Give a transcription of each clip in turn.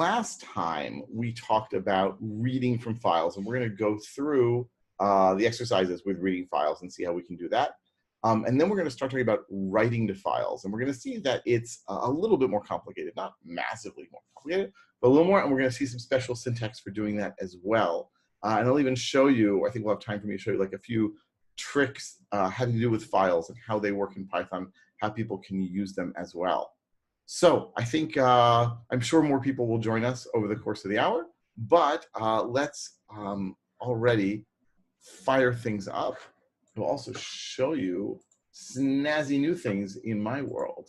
Last time we talked about reading from files, and we're going to go through the exercises with reading files and see how we can do that. And then we're going to start talking about writing to files, and we're going to see that it's a little bit more complicated, not massively more complicated, but a little more, and we're going to see some special syntax for doing that as well. And I'll even show you, I think we'll have time for me to show you like a few tricks having to do with files and how they work in Python, how people can use them as well. So I think I'm sure more people will join us over the course of the hour, but let's already fire things up. We'll also show you snazzy new things in my world.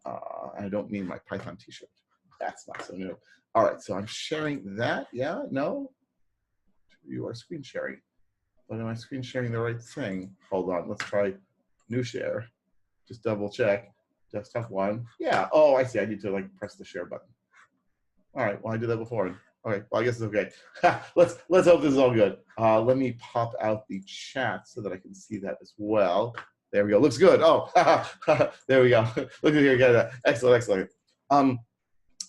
I don't mean my Python t-shirt. That's not so new. All right, so I'm sharing that. Yeah, no? You are screen sharing. But am I screen sharing the right thing? Hold on, let's try new share. Just double check. Desktop one. Yeah. Oh, I see. I need to like press the share button. All right. Well, I did that before. Okay. Well, I guess it's okay. Let's hope this is all good. Let me pop out the chat so that I can see that as well. There we go. Looks good. Oh, there we go. Look at here. Got that. Excellent. Excellent.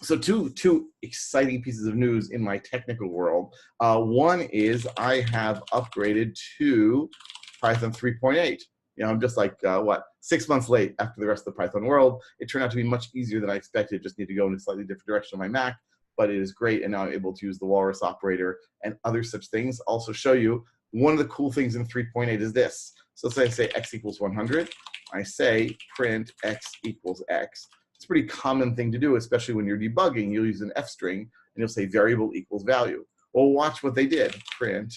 So two exciting pieces of news in my technical world. One is I have upgraded to Python 3.8. You know, I'm just like, what, 6 months late after the rest of the Python world. It turned out to be much easier than I expected. Just need to go in a slightly different direction on my Mac, but it is great. And now I'm able to use the walrus operator and other such things. Also show you one of the cool things in 3.8 is this. So let's say I say x equals 100. I say print x equals x. It's a pretty common thing to do, especially when you're debugging. You'll use an f string and you'll say variable equals value. Well, watch what they did. Print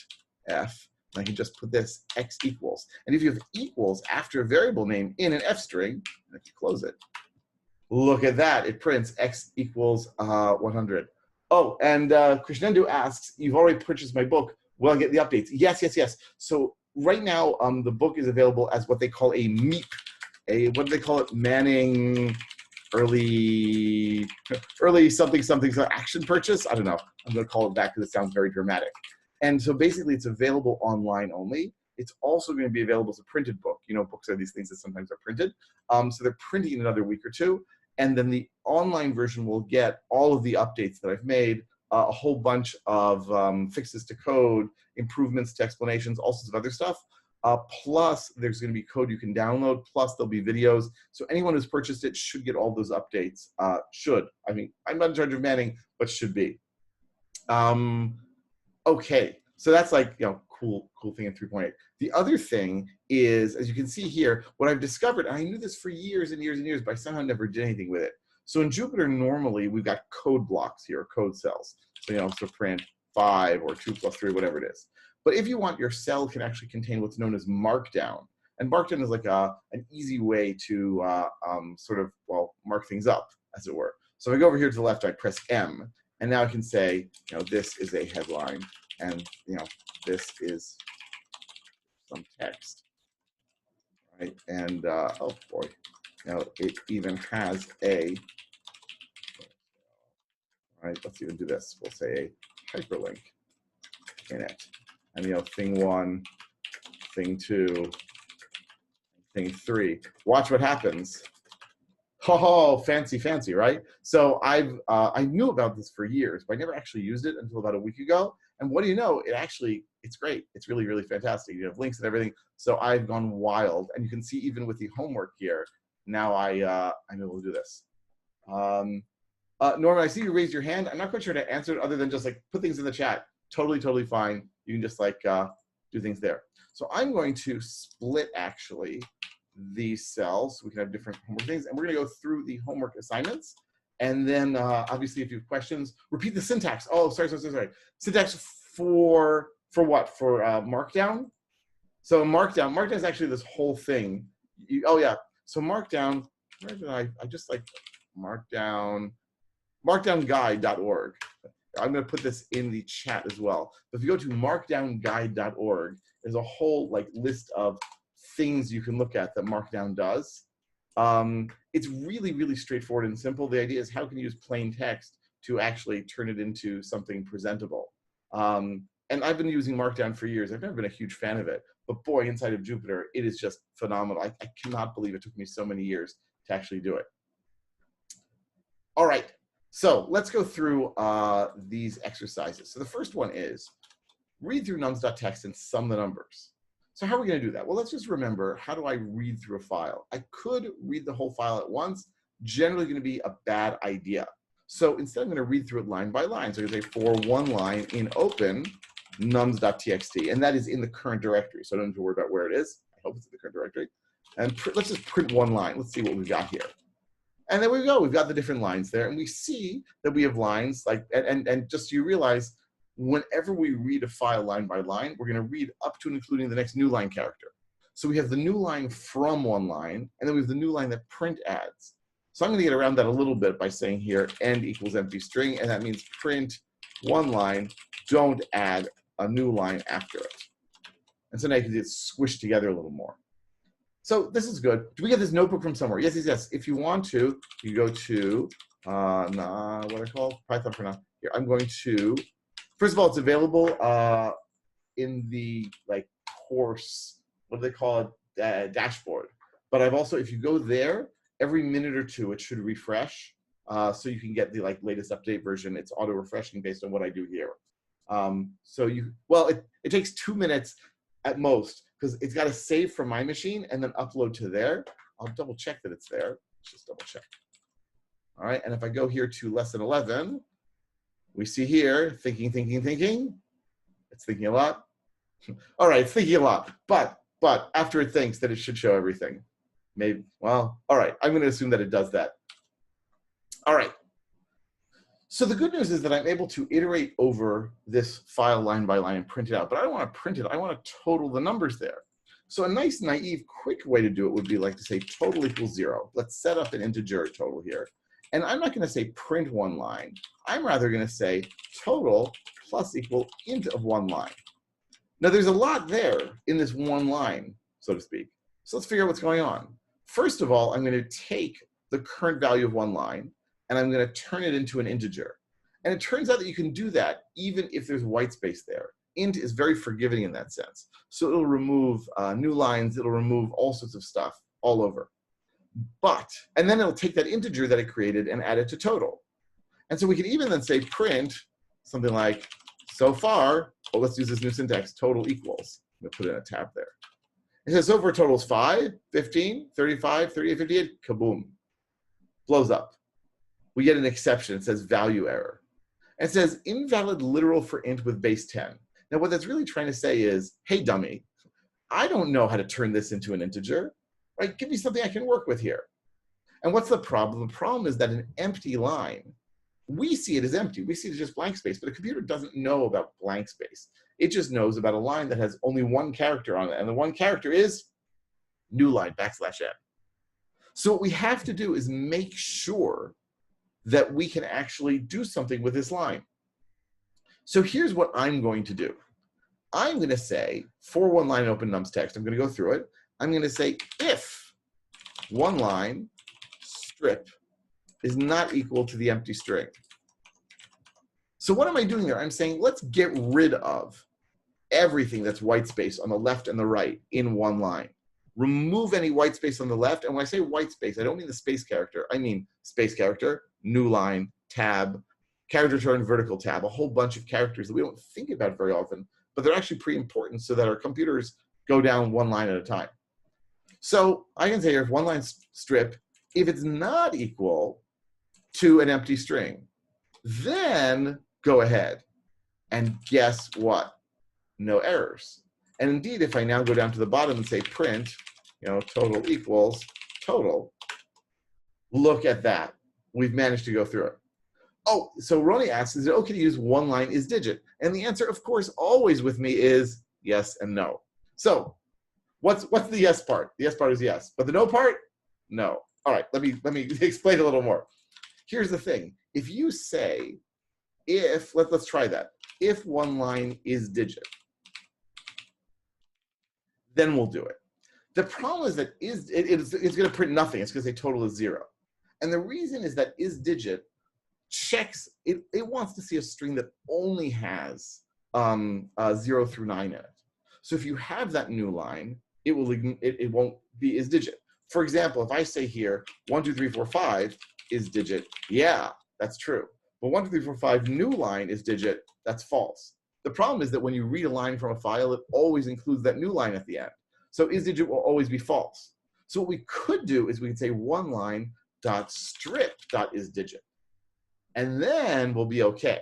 f. I can just put this x equals. And if you have equals after a variable name in an f string, let's close it. Look at that. It prints x equals 100. Oh, and Krishnendu asks, you've already purchased my book. Will I get the updates? Yes, yes, yes. So right now, the book is available as what they call a MEEP. What do they call it? Manning early something action purchase. I don't know. I'm going to call it that because it sounds very dramatic. And so basically, it's available online only. It's also going to be available as a printed book. You know, books are these things that sometimes are printed. So they're printing in another week or two. And then the online version will get all of the updates that I've made, a whole bunch of fixes to code, improvements to explanations, all sorts of other stuff. Plus, there's going to be code you can download. Plus, there'll be videos. So anyone who's purchased it should get all those updates. Should. I mean, I'm not in charge of Manning, but should be. Okay, so that's like, you know, cool thing in 3.8. The other thing is, as you can see here, what I've discovered, and I knew this for years and years and years, but I somehow never did anything with it. So in Jupyter, normally we've got code blocks here, code cells. So, you know, so print 5 or 2 plus 3, whatever it is. But if you want, your cell can actually contain what's known as Markdown. And Markdown is like an easy way to sort of, well, mark things up, as it were. So if I go over here to the left, I press M. And now I can say, you know, this is a headline, and you know, this is some text, right? And oh boy, you know, it even has a, right? Let's even do this. We'll say a hyperlink in it, and you know, thing 1, thing 2, thing 3. Watch what happens. Oh, fancy, fancy, right? So I knew about this for years, but I never actually used it until about a week ago. And what do you know? It's great. It's really, really fantastic. You have links and everything. So I've gone wild, and you can see even with the homework here. Now I'm able to do this. Norman, I see you raised your hand. I'm not quite sure how to answer it other than just like put things in the chat. Totally, totally fine. You can just like do things there. So I'm going to split actually these cells so we can have different homework things, and we're going to go through the homework assignments, and then obviously if you have questions, repeat the syntax. Oh, sorry. Syntax for what? For Markdown. So Markdown is actually this whole thing. Oh yeah. So Markdown. Where did I just like Markdown? Markdownguide.org. I'm going to put this in the chat as well. But if you go to markdownguide.org, there's a whole like list of things you can look at that Markdown does. It's really, really straightforward and simple. The idea is how can you use plain text to actually turn it into something presentable. And I've been using Markdown for years. I've never been a huge fan of it, but boy, inside of Jupyter, it is just phenomenal. I cannot believe it took me so many years to actually do it. All right, So let's go through these exercises. So the first one is read through nums.txt and sum the numbers. So how are we going to do that? Well, let's just remember, how do I read through a file? I could read the whole file at once, generally going to be a bad idea. So instead, I'm going to read through it line by line. So I'm going to say for one line in open nums.txt, and that is in the current directory. So I don't have to worry about where it is. I hope it's in the current directory. And let's just print one line. Let's see what we've got here. And there we go. We've got the different lines there. And we see that we have lines like, and just so you realize, whenever we read a file line by line, we're going to read up to and including the next new line character. So we have the new line from one line, and then we have the new line that print adds. So I'm going to get around that a little bit by saying here end equals empty string, and that means print one line, don't add a new line after it. And so now you can see it squished together a little more. So this is good. Do we get this notebook from somewhere? Yes, yes, yes. If you want to, you go to, what I call Python for now. Here, I'm going to, first of all, it's available in the course, what do they call it, dashboard. But I've also, if you go there, every minute or two, it should refresh. So you can get the latest update version. It's auto refreshing based on what I do here. So it takes 2 minutes at most, because it's got to save from my machine and then upload to there. I'll double check that it's there. Let's just double check. All right, and if I go here to lesson 11, we see here, thinking. It's thinking a lot. All right, it's thinking a lot, but after it thinks, that it should show everything. Maybe, well, all right, I'm gonna assume that it does that. All right. So the good news is that I'm able to iterate over this file line by line and print it out, but I don't want to print it. I want to total the numbers there. So a nice, naive, quick way to do it would be to say total equals 0. Let's set up an integer total here. And I'm not going to say print one line. I'm rather going to say total plus equal int of one line. Now there's a lot there in this one line, so to speak. So let's figure out what's going on. First of all, I'm going to take the current value of one line, and I'm going to turn it into an integer. And it turns out that you can do that even if there's white space there. Int is very forgiving in that sense. So it'll remove new lines, it'll remove all sorts of stuff all over. And then it'll take that integer that it created and add it to total. And so we can even then say print something like, so far, well, let's use this new syntax, total equals. I'm gonna put in a tab there. It says so far total is 5, 15, 35, 38, 58, kaboom, blows up. We get an exception. It says value error. And it says invalid literal for int with base 10. Now, what that's really trying to say is, hey, dummy, I don't know how to turn this into an integer, right? Give me something I can work with here. And what's the problem? The problem is that an empty line, we see it as empty. We see it as just blank space, but a computer doesn't know about blank space. It just knows about a line that has only one character on it. And the one character is new line, \n. So what we have to do is make sure that we can actually do something with this line. So here's what I'm going to do. I'm going to say, for one line open nums text, I'm going to go through it. I'm going to say if one line strip is not equal to the empty string. So what am I doing there? I'm saying, let's get rid of everything that's white space on the left and the right in one line. Remove any white space on the left. And when I say white space, I don't mean the space character. I mean space character, new line, tab, character turn, vertical tab, a whole bunch of characters that we don't think about very often, but they're actually pretty important so that our computers go down one line at a time. So I can say here, if one line strip, if it's not equal to an empty string, then go ahead and guess what? No errors. And indeed, if I now go down to the bottom and say print, total equals total, look at that. We've managed to go through it. Oh, so Ronnie asks, is it okay to use one line is digit? And the answer, of course, always with me is yes and no. So what's the yes part? The yes part is yes, but the no part, no. All right, let me explain a little more. Here's the thing. If you say, let's try that. If one line is digit, then we'll do it. The problem is that it's going to print nothing. It's going to say total is 0. And the reason is that is digit checks, it wants to see a string that only has 0 through 9 in it. So if you have that new line, it won't is digit. For example, if I say here 1, 2, 3, 4, 5 is digit, yeah, That's true. But 1, 2, 3, 4, 5 new line is digit. That's false. The problem is that when you read a line from a file, it always includes that new line at the end. So is digit will always be false. So what we could do is we could say one line dot strip dot is digit. And then we'll be okay.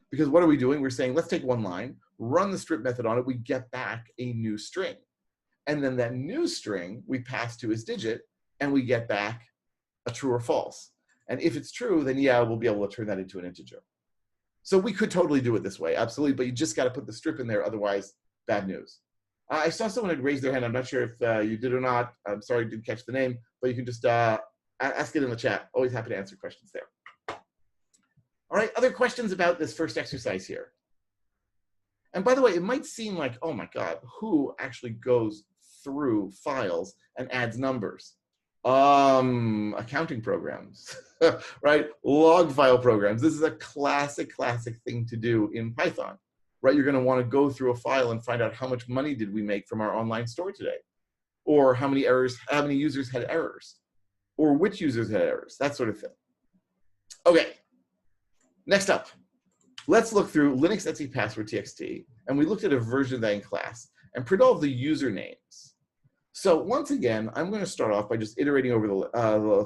Because what are we doing? We're saying, let's take one line, run the strip method on it, we get back a new string. And then that new string we pass to is digit, and we get back a true or false. And if it's true, then yeah, we'll be able to turn that into an integer. So we could totally do it this way, absolutely, but you just got to put the strip in there, otherwise, bad news. I saw someone had raised their hand. I'm not sure if you did or not. I'm sorry I didn't catch the name, but you can just ask it in the chat. Always happy to answer questions there. All right, other questions about this first exercise here? And by the way, it might seem like, oh my God, who actually goes through files and adds numbers? Accounting programs, right? Log file programs. This is a classic thing to do in Python, right? You're going to want to go through a file and find out how much money did we make from our online store today, or how many users had errors, or which users had errors, that sort of thing. Okay, next up, let's look through Linux etc password txt, and we looked at a version of that in class and print all of the usernames. So once again, I'm going to start off by just iterating over the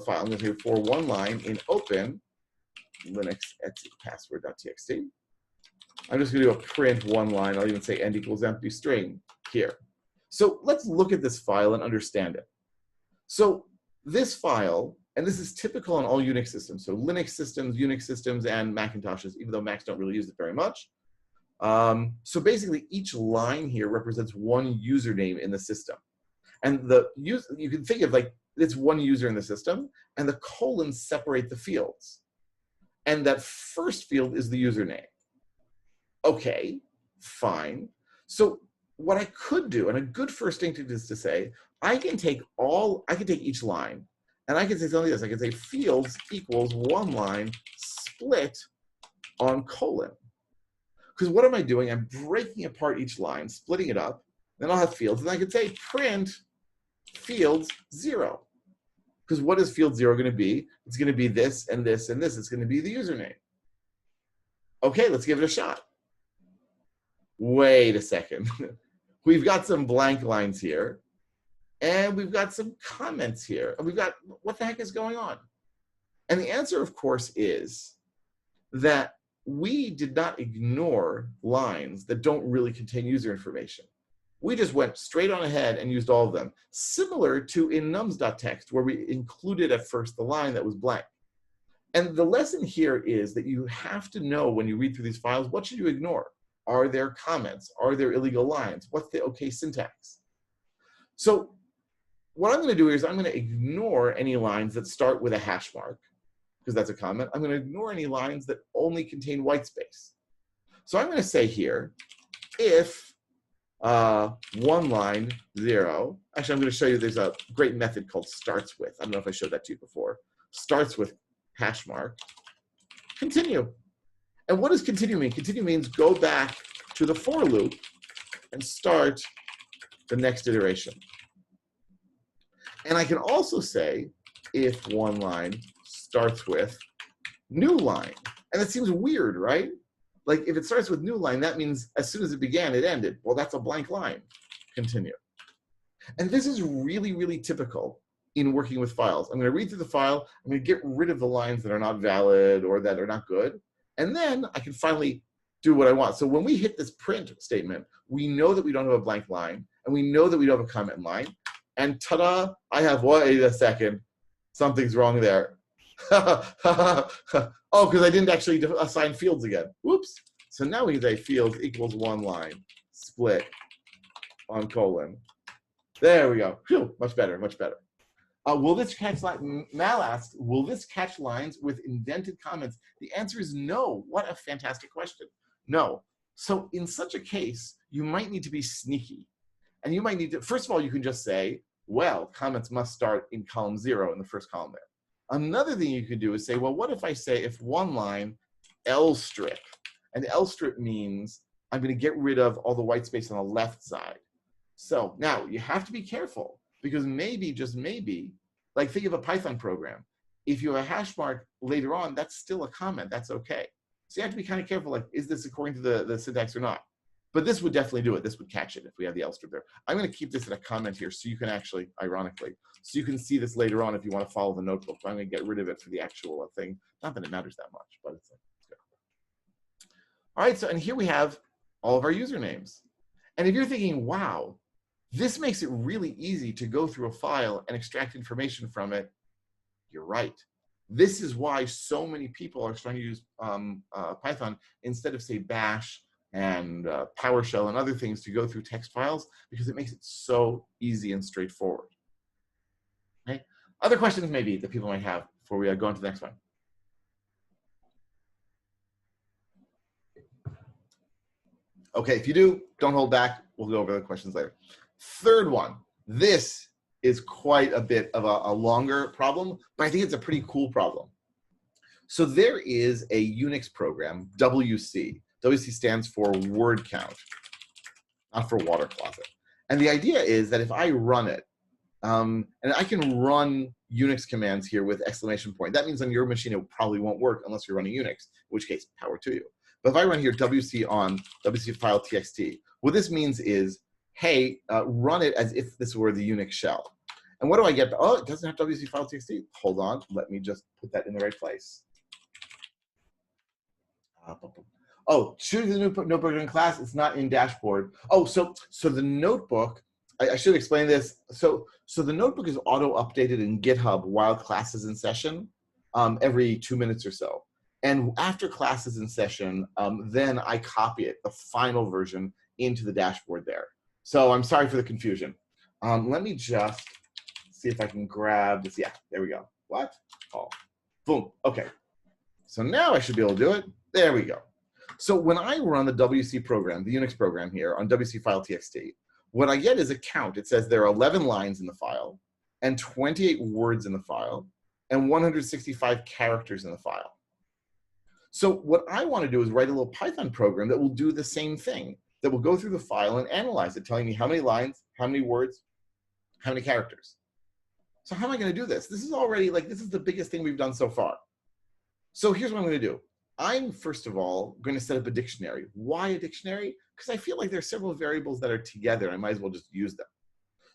file. I'm going to say for one line in open Linux etc password.txt. I'm just going to do a print one line. I'll even say end equals empty string here. So let's look at this file and understand it. So this file, and this is typical on all Unix systems, so Linux systems, Unix systems, and Macintoshes, even though Macs don't really use it very much. So basically, each line here represents one username in the system. And you can think of like it's one user in the system, and the colons separate the fields. And that first field is the username. Okay, fine. So what I could do, and a good first thing to do is to say, I can take each line, and I can say something like this. I can say fields equals one line split on colon. Because what am I doing? I'm breaking apart each line, splitting it up. Then I'll have fields, and I could say print fields 0. Because what is field 0 going to be? It's going to be this and this and this. It's going to be the username. Okay, let's give it a shot. Wait a second. We've got some blank lines here, and we've got some comments here. And we've got, what the heck is going on? And the answer, of course, is that we did not ignore lines that don't really contain user information. We just went straight on ahead and used all of them, similar to in nums.txt, where we included at first the line that was blank. And the lesson here is that you have to know when you read through these files, what should you ignore? Are there comments? Are there illegal lines? What's the okay syntax? So what I'm going to do is I'm going to ignore any lines that start with a hash mark, because that's a comment. I'm going to ignore any lines that only contain whitespace. So I'm going to say here, if one line 0, actually I'm going to show you there's a great method called starts with. I don't know if I showed that to you before. Starts with hash mark, continue. And what does continue mean? Continue means go back to the for loop and start the next iteration. And I can also say if one line starts with new line. And that seems weird, right? Like if it starts with new line, that means as soon as it began, it ended. Well, that's a blank line. Continue. And this is really typical in working with files. I'm going to read through the file. I'm going to get rid of the lines that are not valid or that are not good. And then I can finally do what I want. So when we hit this print statement, we know that we don't have a blank line, and we know that we don't have a comment line. And ta-da, I have, wait a second, something's wrong there. Oh, because I didn't actually assign fields again. Whoops. So now we say fields equals one line split on colon. There we go. Phew, much better, much better. Will this catch lines? Mal asks, will this catch lines with indented comments? The answer is no. What a fantastic question. No. So in such a case, you might need to be sneaky. And you might need to, first of all, you can just say, well, comments must start in column 0 in the first column there. Another thing you could do is say, well, what if I say if one line L strip, and L strip means I'm going to get rid of all the white space on the left side. So now you have to be careful, because maybe, just maybe, like think of a Python program. If you have a hash mark later on, that's still a comment. That's okay. So you have to be kind of careful, like, is this according to the syntax or not? But this would definitely do it. This would catch it if we have the else strip there. I'm going to keep this in a comment here so you can actually, ironically, so you can see this later on if you want to follow the notebook. But I'm going to get rid of it for the actual thing. Not that it matters that much, but it's good. All right, so and here we have all of our usernames. And if you're thinking, wow, this makes it really easy to go through a file and extract information from it, you're right. This is why so many people are starting to use Python instead of, say, Bash and PowerShell and other things to go through text files, because it makes it so easy and straightforward. Okay? Other questions maybe that people might have before we go on to the next one? Okay, if you do, don't hold back. We'll go over the questions later. Third one. This is quite a bit of a longer problem, but I think it's a pretty cool problem. So there is a Unix program, WC. WC stands for word count, not for water closet. And the idea is that if I run it, and I can run Unix commands here with exclamation point. That means on your machine it probably won't work unless you're running Unix, in which case, power to you. But if I run here WC on WC file txt, what this means is, hey, run it as if this were the Unix shell. And what do I get? Oh, it doesn't have WC file txt. Hold on, let me just put that in the right place. Oh, choose the notebook in class. It's not in dashboard. Oh, so the notebook, I should explain this. So the notebook is auto-updated in GitHub while class is in session, every 2 minutes or so. And after class is in session, then I copy it, the final version, into the dashboard there. So I'm sorry for the confusion. Let me just see if I can grab this. Yeah, there we go. What? Oh, boom. Okay. So now I should be able to do it. There we go. So when I run the WC program, the Unix program here on WC file txt, what I get is a count. It says there are 11 lines in the file, and 28 words in the file, and 165 characters in the file. So what I want to do is write a little Python program that will do the same thing, that will go through the file and analyze it, telling me how many lines, how many words, how many characters. So how am I going to do this? This is already, like, this is the biggest thing we've done so far. So here's what I'm going to do. I'm, first of all, going to set up a dictionary. Why a dictionary? Because I feel like there are several variables that are together. I might as well just use them.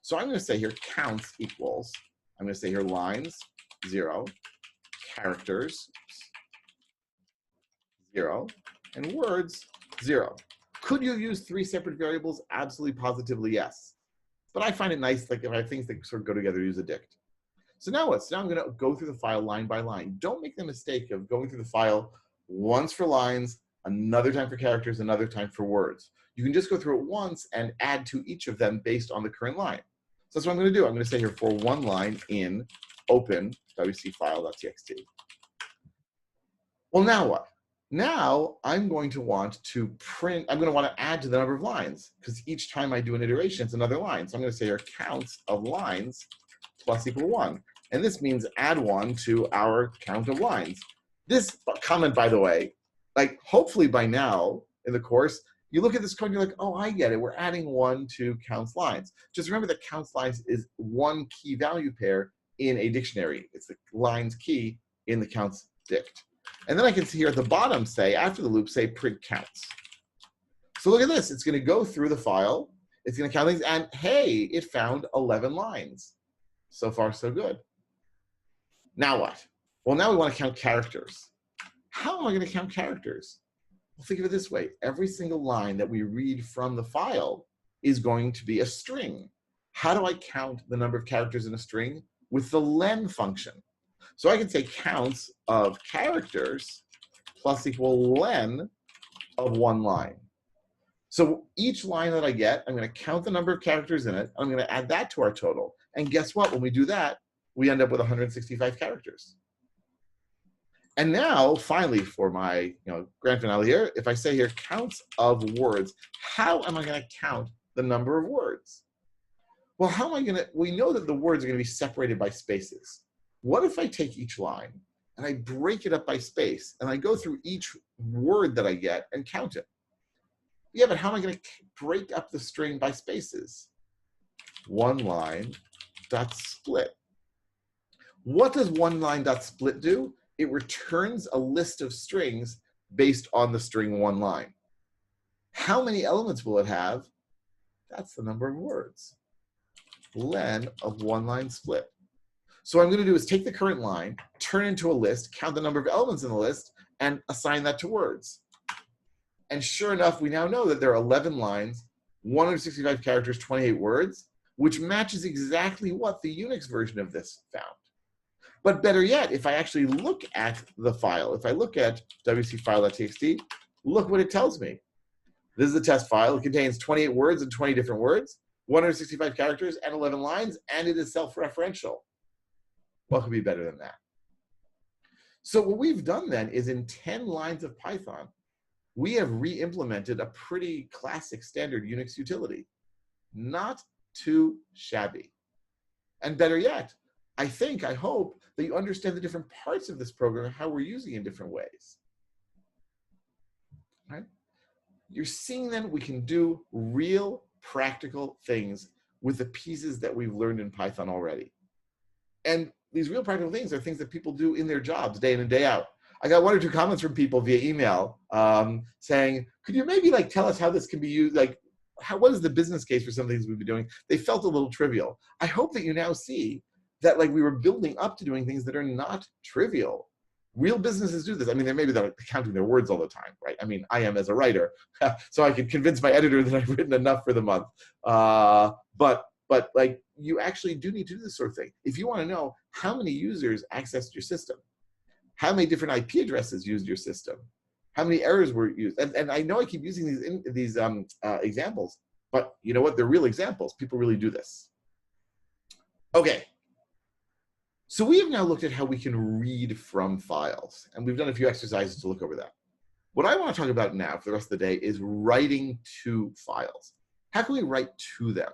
So I'm going to say here counts equals, I'm going to say here lines, 0, characters, 0, and words, 0. Could you use 3 separate variables? Absolutely, positively, yes. But I find it nice, like if I have things that sort of go together, use a dict. So now what? So now I'm going to go through the file line by line. Don't make the mistake of going through the file once for lines, another time for characters, another time for words. You can just go through it once and add to each of them based on the current line. So that's what I'm going to do. I'm going to say here for one line in open WC file.txt. Well, now what? Now I'm going to want to print, I'm going to want to add to the number of lines, because each time I do an iteration, it's another line. So I'm going to say here counts of lines plus equal 1. And this means add 1 to our count of lines. This comment, by the way, like hopefully by now in the course, you look at this code and you're like, oh, I get it. We're adding 1 to counts lines. Just remember that counts lines is one key value pair in a dictionary. It's the lines key in the counts dict. And then I can see here at the bottom say, after the loop, say print counts. So look at this. It's going to go through the file. It's going to count things. And hey, it found 11 lines. So far, so good. Now what? Well, now we want to count characters. How am I going to count characters? Well, think of it this way. Every single line that we read from the file is going to be a string. How do I count the number of characters in a string? With the len function. So I can say counts of characters plus equal len of one line. So each line that I get, I'm going to count the number of characters in it. I'm going to add that to our total. And guess what? When we do that, we end up with 165 characters. And now, finally, for my grand finale here, if I say here counts of words, how am I going to count the number of words? Well, how am I going to, we know that the words are going to be separated by spaces. What if I take each line and I break it up by space and I go through each word that I get and count it? Yeah, but how am I going to break up the string by spaces? One line dot split. What does oneLine.split do? It returns a list of strings based on the string one line. How many elements will it have? That's the number of words. Len of oneLine_split. So what I'm going to do is take the current line, turn it into a list, count the number of elements in the list, and assign that to words. And sure enough, we now know that there are 11 lines, 165 characters, 28 words, which matches exactly what the Unix version of this found. But better yet, if I actually look at the file, if I look at wcfile.txt, look what it tells me. This is the test file. It contains 28 words and 20 different words, 165 characters, and 11 lines, and it is self-referential. What could be better than that? So what we've done then is in 10 lines of Python, we have re-implemented a pretty classic standard Unix utility. Not too shabby. And better yet, I hope that you understand the different parts of this program and how we're using it in different ways. Right? You're seeing then we can do real practical things with the pieces that we've learned in Python already. And these real practical things are things that people do in their jobs day in and day out. I got 1 or 2 comments from people via email saying, could you maybe like tell us how this can be used? Like, what is the business case for some things we've been doing? They felt a little trivial. I hope that you now see that like we were building up to doing things that are not trivial. Real businesses do this. I mean, they maybe they're counting their words all the time, right? I mean, I am as a writer, so I could convince my editor that I've written enough for the month. But like you actually do need to do this sort of thing. If you want to know how many users accessed your system, how many different IP addresses used your system, how many errors were used, and I know I keep using these examples, but you know what? They're real examples. People really do this. Okay. So we have now looked at how we can read from files, and we've done a few exercises to look over that. What I want to talk about now for the rest of the day is writing to files. How can we write to them?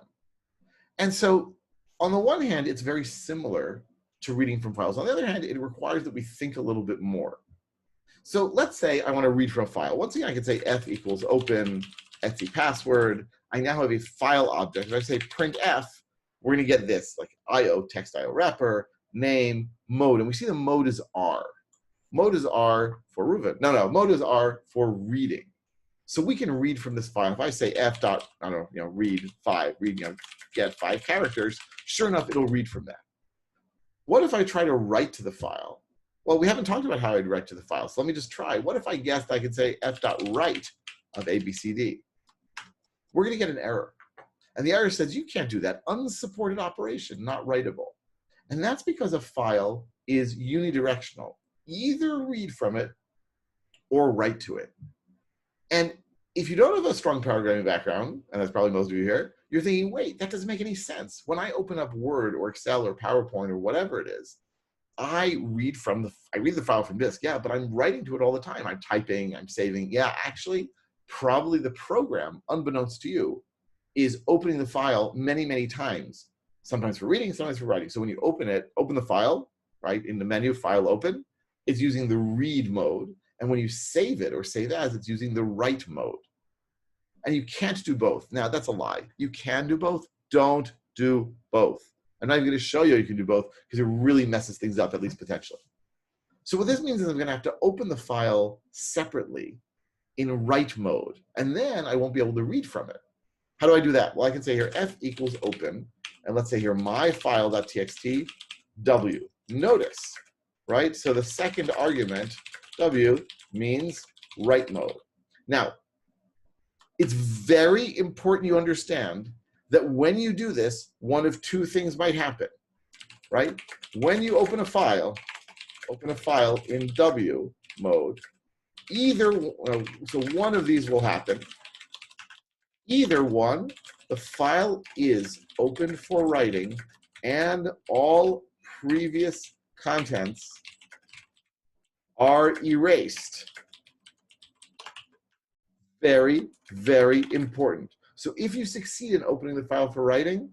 And so on the one hand, it's very similar to reading from files. On the other hand, it requires that we think a little bit more. So let's say I want to read from a file. Once again, I can say f equals open etc password. I now have a file object. If I say printf, we're going to get this, like IO, text IO wrapper, name, mode. And we see the mode is R. Mode is R for Reuven. No, mode is R for reading. So we can read from this file. If I say f dot, I don't know, read 5, get 5 characters, sure enough, it'll read from that. What if I try to write to the file? Well, we haven't talked about how I'd write to the file, so let me just try. What if I guessed I could say f.write of ABCD? We're going to get an error. And the error says you can't do that. Unsupported operation, not writable. And that's because a file is unidirectional. Either read from it or write to it. And if you don't have a strong programming background, and that's probably most of you here, you're thinking, wait, that doesn't make any sense. When I open up Word or Excel or PowerPoint or whatever it is, I read the file from disk, yeah, but I'm writing to it all the time. I'm typing, I'm saving. Yeah, actually, probably the program, unbeknownst to you, is opening the file many, many times, sometimes for reading, sometimes for writing. So when you open the file, right, in the menu, File Open, it's using the read mode. And when you save it or save as, it's using the write mode. And you can't do both. Now, that's a lie. You can do both. Don't do both. I'm not even going to show you can do both because it really messes things up, at least potentially. So what this means is I'm going to have to open the file separately in write mode, and then I won't be able to read from it. How do I do that? Well, I can say here f equals open, and let's say here myfile.txt w. Notice, right? So the second argument, w, means write mode. Now, it's very important you understand that when you do this, one of two things might happen, right? When you open a file in W mode, so one of these will happen. Either one, the file is open for writing and all previous contents are erased. Very, very important. So if you succeed in opening the file for writing,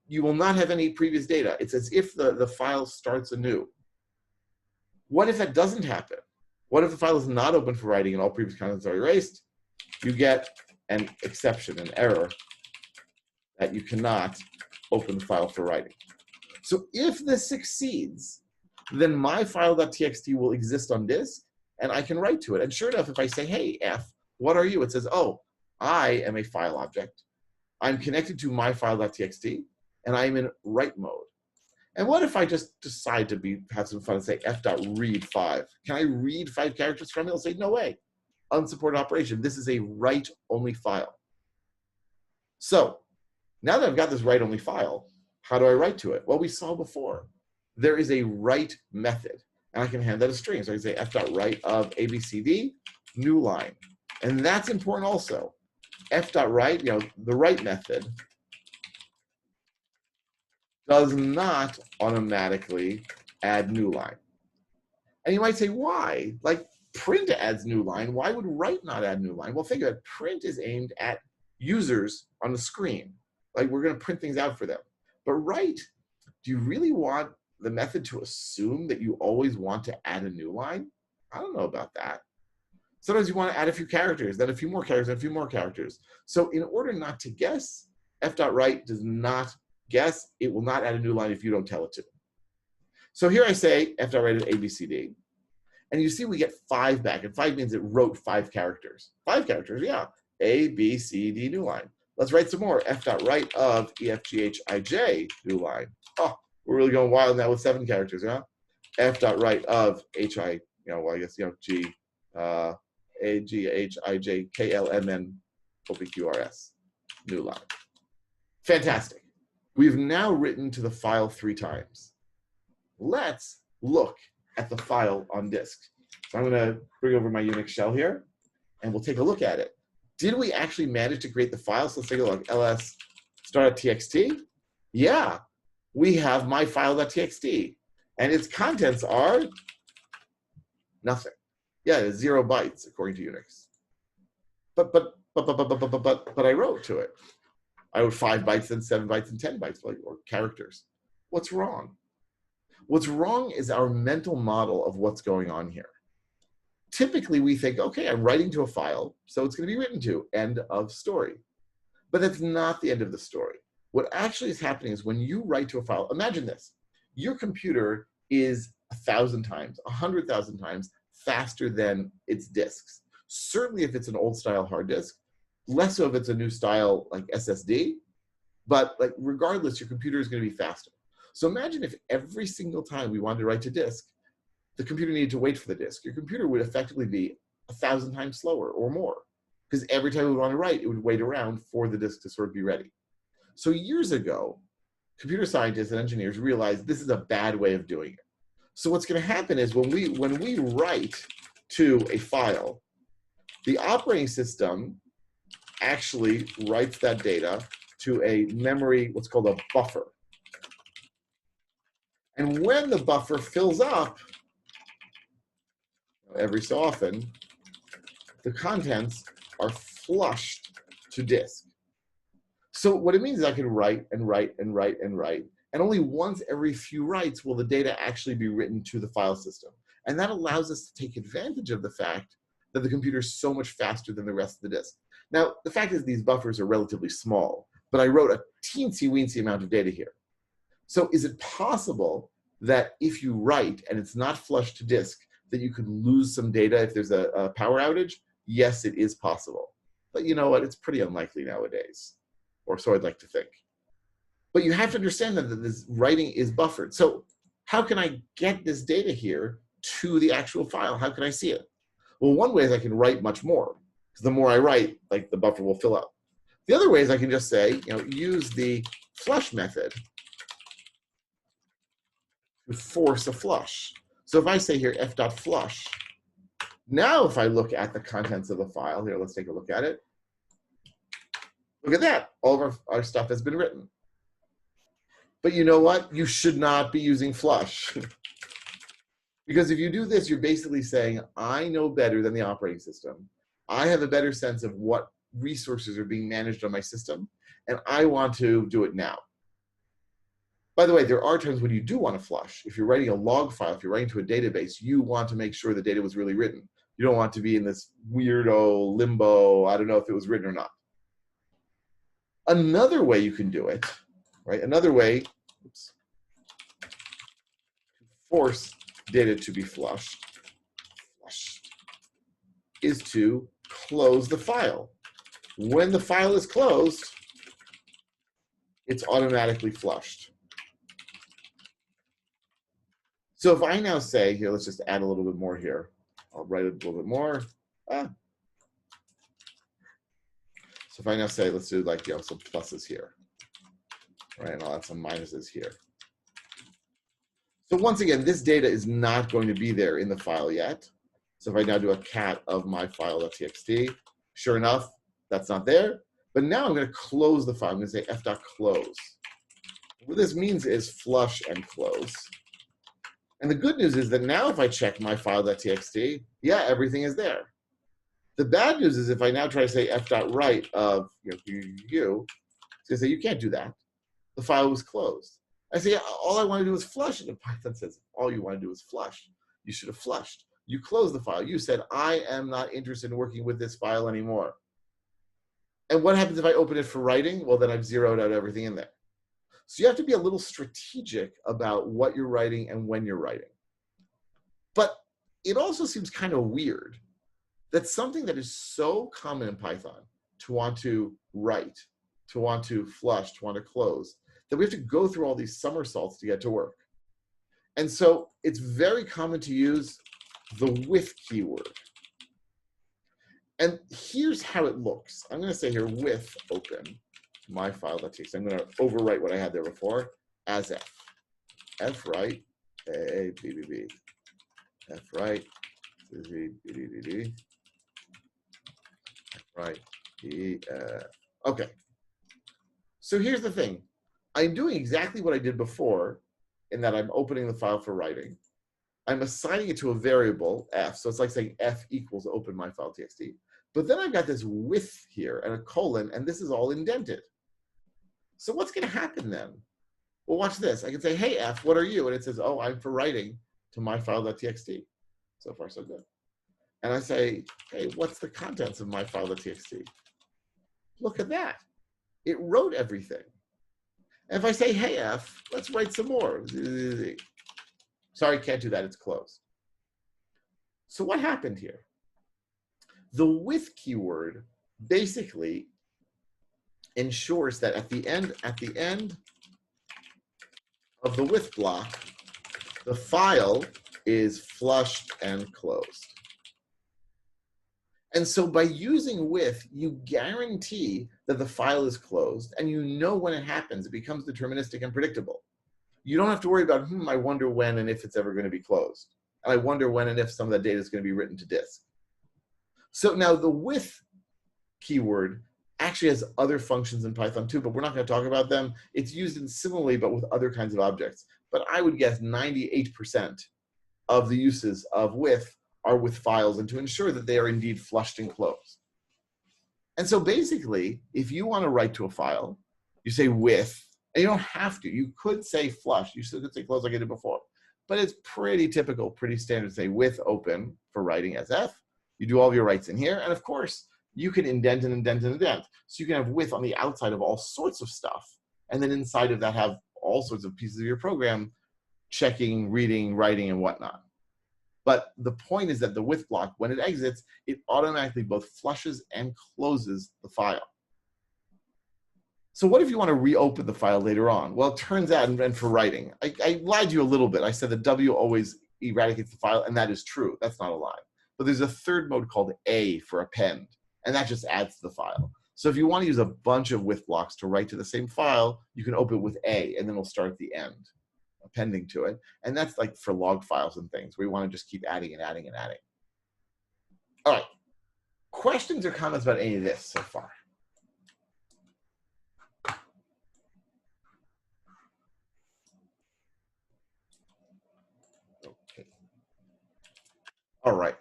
you will not have any previous data. It's as if the file starts anew. What if that doesn't happen? What if the file is not open for writing and all previous contents are erased? You get an exception, an error, that you cannot open the file for writing. So if this succeeds, then my file.txt will exist on disk, and I can write to it. And sure enough, if I say, hey, F, what are you? It says, oh, I am a file object. I'm connected to my file.txt, and I'm in write mode. And what if I just decide to have some fun and say f.read 5? Can I read 5 characters from it? It'll say, no way. Unsupported operation. This is a write-only file. So now that I've got this write-only file, how do I write to it? Well, we saw before. There is a write method, and I can hand that a string. So I can say f.write of ABCD, new line. And that's important also. F.write, the write method does not automatically add new line. And you might say, why? Like print adds new line. Why would write not add new line? Well, think of it. Print is aimed at users on the screen. Like we're going to print things out for them. But write, do you really want the method to assume that you always want to add a new line? I don't know about that. Sometimes you want to add a few characters, then a few more characters, and a few more characters. So in order not to guess, f.write does not guess. It will not add a new line if you don't tell it to. So here I say f.write of ABCD. And you see we get 5 back. And 5 means it wrote 5 characters. 5 characters, yeah. A, B, C, D, new line. Let's write some more. F.write of EFGHIJ, new line. Oh, we're really going wild now with 7 characters, yeah? F.write of HI, G, A, G, H, I, J, K, L, M, N, O, P, Q, R, S, new line. Fantastic. We've now written to the file 3 times. Let's look at the file on disk. So I'm going to bring over my Unix shell here, and we'll take a look at it. Did we actually manage to create the file? So let's take a look. ls start.txt. Yeah, we have my file.txt, and its contents are nothing. Yeah, it's 0 bytes according to Unix. But I wrote to it. I wrote 5 bytes, then 7 bytes, and 10 bytes, or characters. What's wrong? What's wrong is our mental model of what's going on here. Typically, we think, okay, I'm writing to a file, so it's going to be written to, end of story. But that's not the end of the story. What actually is happening is when you write to a file, imagine this. Your computer is 1,000 times, 100,000 times faster than its disks. Certainly if it's an old style hard disk, less so if it's a new style like SSD, but like regardless, your computer is going to be faster. So imagine if every single time we wanted to write to disk, the computer needed to wait for the disk. Your computer would effectively be 1,000 times slower or more, because every time we want to write, it would wait around for the disk to sort of be ready. So years ago, computer scientists and engineers realized this is a bad way of doing it. So what's going to happen is when we write to a file, the operating system actually writes that data to a memory, what's called a buffer. And when the buffer fills up, every so often, the contents are flushed to disk. So what it means is I can write and write and write and write, and only once every few writes will the data actually be written to the file system. And that allows us to take advantage of the fact that the computer is so much faster than the rest of the disk. Now, the fact is these buffers are relatively small, but I wrote a teensy-weensy amount of data here. So is it possible that if you write and it's not flushed to disk, that you could lose some data if there's a power outage? Yes, it is possible. But you know what? It's pretty unlikely nowadays, or so I'd like to think. But you have to understand that this writing is buffered. So how can I get this data here to the actual file? How can I see it? Well, one way is I can write much more, because the more I write, like the buffer will fill up. The other way is I can just say, use the flush method to force a flush. So if I say here f.flush, now if I look at the contents of the file, here, let's take a look at it. Look at that, all of our stuff has been written. But you know what? You should not be using flush. Because if you do this, you're basically saying, I know better than the operating system. I have a better sense of what resources are being managed on my system, and I want to do it now. By the way, there are times when you do want to flush. If you're writing a log file, if you're writing to a database, you want to make sure the data was really written. You don't want to be in this weirdo limbo, I don't know if it was written or not. Another way you can do it, right? Another way, oops, force data to be flushed is to close the file. When the file is closed, it's automatically flushed. So if I now say, here, let's just add a little bit more here. I'll write a little bit more. So if I now say, let's do like, some pluses here, right? And I'll add some minuses here. So once again, this data is not going to be there in the file yet. So if I now do a cat of my file.txt, sure enough, that's not there. But now I'm going to close the file. I'm going to say f.close. What this means is flush and close. And the good news is that now if I check my file.txt, yeah, everything is there. The bad news is if I now try to say f.write of it's going to say you can't do that. The file was closed. I say all I want to do is flush, and Python says all you want to do is flush. You should have flushed. You closed the file. You said I am not interested in working with this file anymore. And what happens if I open it for writing? Well, then I've zeroed out everything in there. So you have to be a little strategic about what you're writing and when you're writing. But it also seems kind of weird that something that is so common in Python to want to write, to want to flush, to want to close, that we have to go through all these somersaults to get to work. And so it's very common to use the with keyword. And here's how it looks. I'm going to say here with open my file.txt. I'm going to overwrite what I had there before as f. F write a b b b. F write b b b b. F write b. Okay. So here's the thing. I'm doing exactly what I did before in that I'm opening the file for writing. I'm assigning it to a variable f. So it's like saying f equals open my file.txt. But then I've got this with here and a colon, and this is all indented. So what's going to happen then? Well, watch this. I can say, hey, F, what are you? And it says, oh, I'm for writing to my file.txt. So far, so good. And I say, hey, what's the contents of my file.txt? Look at that. It wrote everything. And if I say, hey, F, let's write some more. Sorry, can't do that. It's closed. So what happened here? The with keyword basically ensures that at the end of the with block, the file is flushed and closed. And so by using with, you guarantee that the file is closed, and you know when it happens. It becomes deterministic and predictable. You don't have to worry about, I wonder when and if it's ever going to be closed. And I wonder when and if some of that data is going to be written to disk. So now the with keyword actually has other functions in Python too, but we're not going to talk about them. It's used in similarly, but with other kinds of objects. But I would guess 98% of the uses of with are with files and to ensure that they are indeed flushed and closed. And so basically, if you want to write to a file, you say with, and you don't have to. You could say flush. You still could say close like I did before. But it's pretty typical, pretty standard to say with open for writing as F. You do all of your writes in here. And of course, you can indent and indent and indent. So you can have with on the outside of all sorts of stuff. And then inside of that have all sorts of pieces of your program, checking, reading, writing, and whatnot. But the point is that the with block, when it exits, it automatically both flushes and closes the file. So what if you want to reopen the file later on? Well, it turns out, and for writing, I lied to you a little bit. I said that W always eradicates the file, and that is true. That's not a lie. But there's a third mode called A for append, and that just adds to the file. So if you want to use a bunch of with blocks to write to the same file, you can open it with A, and then it'll start at the end, appending to it. And that's like for log files and things, where you want to just keep adding and adding and adding. All right. Questions or comments about any of this so far? Okay. All right.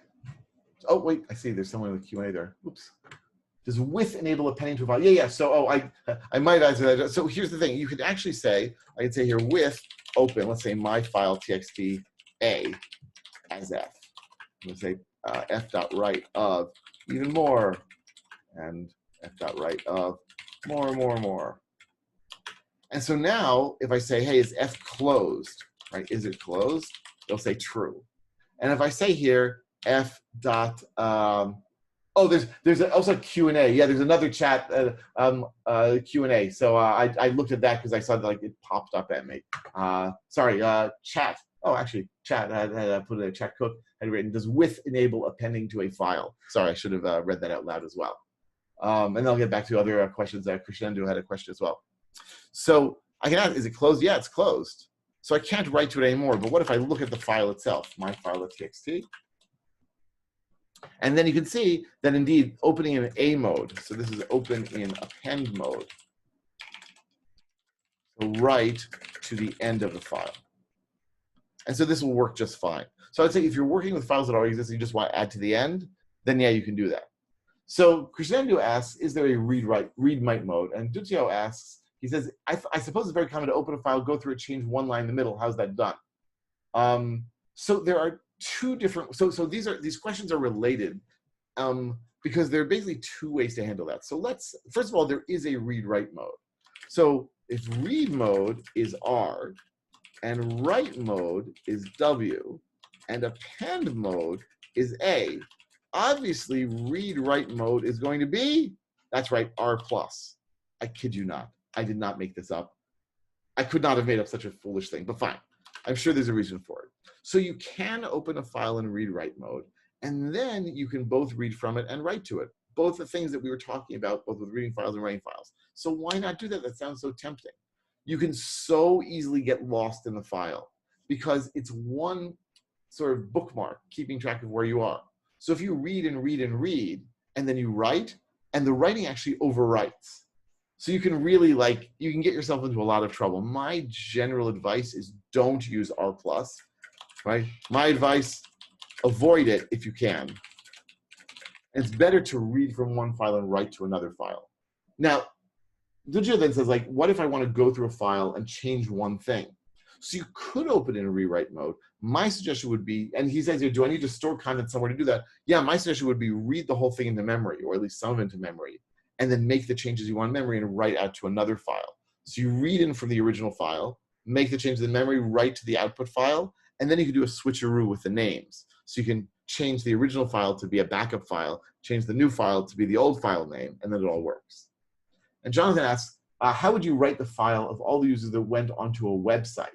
Oh, wait, I see there's someone in the Q&A there. Oops. Does with enable appending to a file? Yeah. So, I might answer that. So here's the thing. You could actually say, I could say here with open, let's say my file txt A as F. I'm going to say f.write of even more, and f.write of more. And so now, if I say, hey, is F closed, right? Is it closed? it'll say true. And if I say here f dot, oh, there's also Q&A. Yeah, there's another chat Q&A. So I looked at that because I saw that, like, it popped up at me. Sorry, chat. Oh, actually, chat had put in a chat cook had written, does with enable appending to a file? Sorry, I should have read that out loud as well. And then I'll get back to other questions. Crescendo had a question as well. So I can ask, is it closed? Yeah, it's closed. So I can't write to it anymore. But what if I look at the file itself, my file.txt? And then you can see that indeed opening in A mode. So this is open in append mode. So write to the end of the file. And so this will work just fine. So I'd say if you're working with files that already exist and you just want to add to the end, then yeah, you can do that. So Crescendo asks, is there a read-write mode? And Dutio asks, he says, I suppose it's very common to open a file, go through it, change one line in the middle. How's that done? So there are two different, so these questions are related because there are basically two ways to handle that. So first of all, there is a read-write mode. So if read mode is R, and write mode is W, and append mode is A, obviously read-write mode is going to be, that's right, R+. I kid you not. I did not make this up. I could not have made up such a foolish thing, but fine. I'm sure there's a reason for it. So you can open a file in read-write mode, and then you can both read from it and write to it. Both the things that we were talking about, both with reading files and writing files. So why not do that? That sounds so tempting. You can so easily get lost in the file because it's one sort of bookmark keeping track of where you are. So if you read and read and read, and then you write, and the writing actually overwrites. So you can really, you can get yourself into a lot of trouble. My general advice is don't use R+, right? My advice, avoid it if you can. And it's better to read from one file and write to another file. Now, Dujia then says, what if I want to go through a file and change one thing? So you could open in a rewrite mode. My suggestion would be, and he says, do I need to store content somewhere to do that? Yeah, my suggestion would be read the whole thing into memory, or at least some of it into memory, and then make the changes you want in memory and write out to another file. So you read in from the original file, make the changes in memory, write to the output file, and then you can do a switcheroo with the names. So you can change the original file to be a backup file, change the new file to be the old file name, and then it all works. And Jonathan asks, how would you write the file of all the users that went onto a website?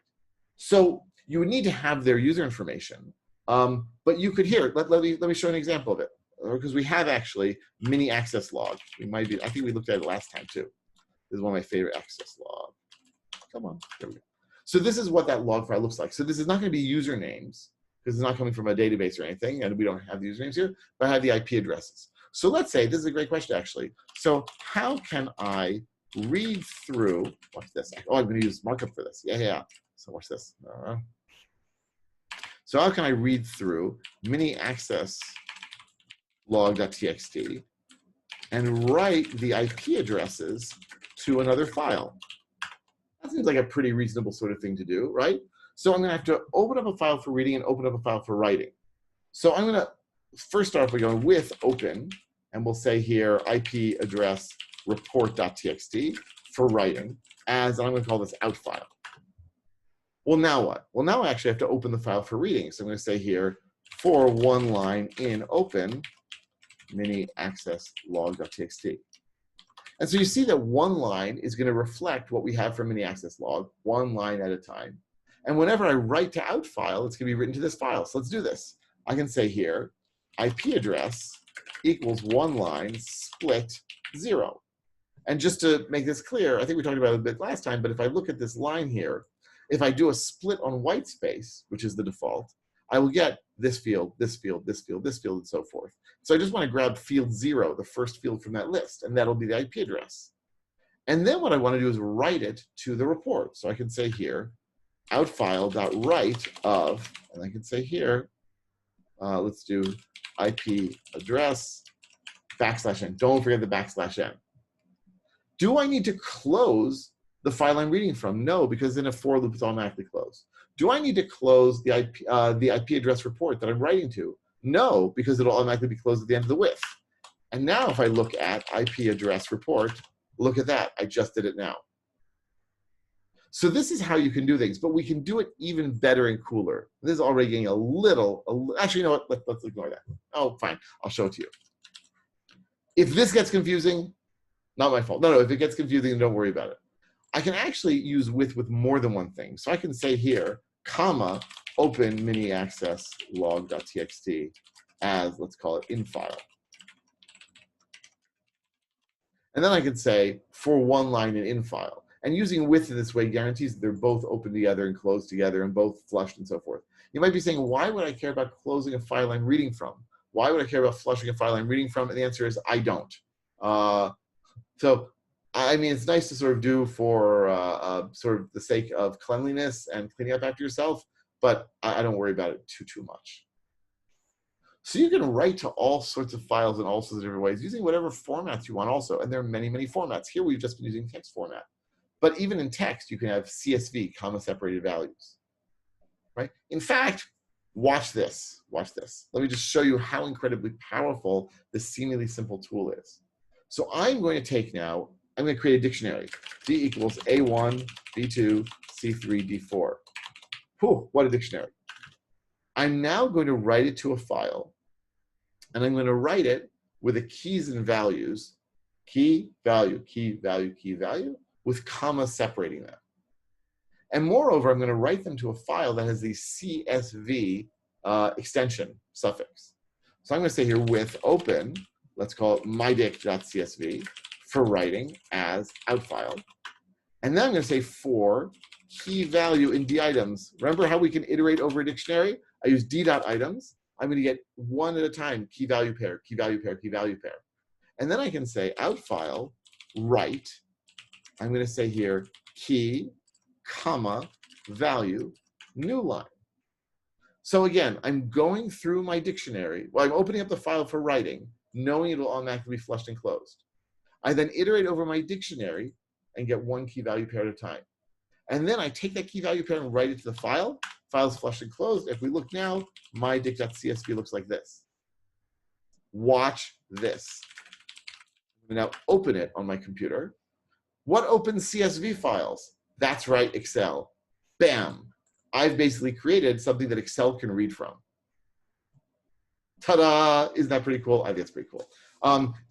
So you would need to have their user information, but you could let me show an example of it, because we have actually mini access log. I think we looked at it last time too. This is one of my favorite access log. Come on, there we go. So this is what that log file looks like. So this is not going to be usernames because it's not coming from a database or anything, and we don't have the usernames here, but I have the IP addresses. So let's say, this is a great question actually. So how can I read through, watch this. Oh, I'm going to use markup for this. Yeah. So watch this. So how can I read through mini access log.txt and write the IP addresses to another file? That seems like a pretty reasonable sort of thing to do, right? So I'm going to have to open up a file for reading and open up a file for writing. So I'm going to first start by going with open, and we'll say here IP address report.txt for writing, as I'm going to call this out file. Well, now what? Well, now I actually have to open the file for reading. So I'm going to say here for one line in open mini access log.txt. And so you see that one line is going to reflect what we have for mini access log, one line at a time. And whenever I write to out file, it's going to be written to this file. So let's do this. I can say here IP address equals one line split 0. And just to make this clear, I think we talked about it a bit last time, but if I look at this line here, if I do a split on whitespace, which is the default, I will get this field, this field, this field, this field, and so forth. So I just want to grab field 0, the first field from that list, and that'll be the IP address. And then what I want to do is write it to the report. So I can say here, outfile.write of, and I can say here, let's do IP address \n. Don't forget the \n. Do I need to close the file I'm reading from? No, because in a for loop, it's automatically closed. Do I need to close the IP address report that I'm writing to? No, because it'll automatically be closed at the end of the with. And now if I look at IP address report, look at that. I just did it now. So this is how you can do things, but we can do it even better and cooler. This is already getting actually, you know what? Let's ignore that. Oh, fine. I'll show it to you. If this gets confusing, not my fault. No, if it gets confusing, don't worry about it. I can actually use with more than one thing. So I can say here, comma, open mini access log.txt as, let's call it in file. And then I could say for one line in file. And using with in this way guarantees that they're both open together and closed together and both flushed and so forth. You might be saying, why would I care about closing a file I'm reading from? Why would I care about flushing a file I'm reading from? And the answer is, I don't. So, I mean, it's nice to sort of do for sort of the sake of cleanliness and cleaning up after yourself, but I don't worry about it too much. So you can write to all sorts of files in all sorts of different ways using whatever formats you want also. And there are many, many formats. Here we've just been using text format. But even in text, you can have CSV, comma separated values, right? In fact, watch this, watch this. Let me just show you how incredibly powerful this seemingly simple tool is. So I'm going to take now, I'm going to create a dictionary. D equals A1, B2, C3, D4. Whew, what a dictionary. I'm now going to write it to a file, and I'm going to write it with the keys and values, key, value, key, value, key, value, with commas separating them. And moreover, I'm going to write them to a file that has the CSV extension suffix. So I'm going to say here with open, let's call it mydic.csv for writing as out file. And then I'm going to say for key value in d items. Remember how we can iterate over a dictionary? I use d.items. I'm going to get one at a time, key value pair, key value pair, key value pair. And then I can say out file, write. I'm going to say here key, comma, value, new line. So again, I'm going through my dictionary. Well, I'm opening up the file for writing, knowing it will automatically be flushed and closed. I then iterate over my dictionary and get one key value pair at a time. And then I take that key value pair and write it to the file. File's flushed and closed. If we look now, mydic.csv looks like this. Watch this. I'm going to now open it on my computer. What opens CSV files? That's right, Excel. Bam. I've basically created something that Excel can read from. Ta-da! Isn't that pretty cool? I think it's pretty cool.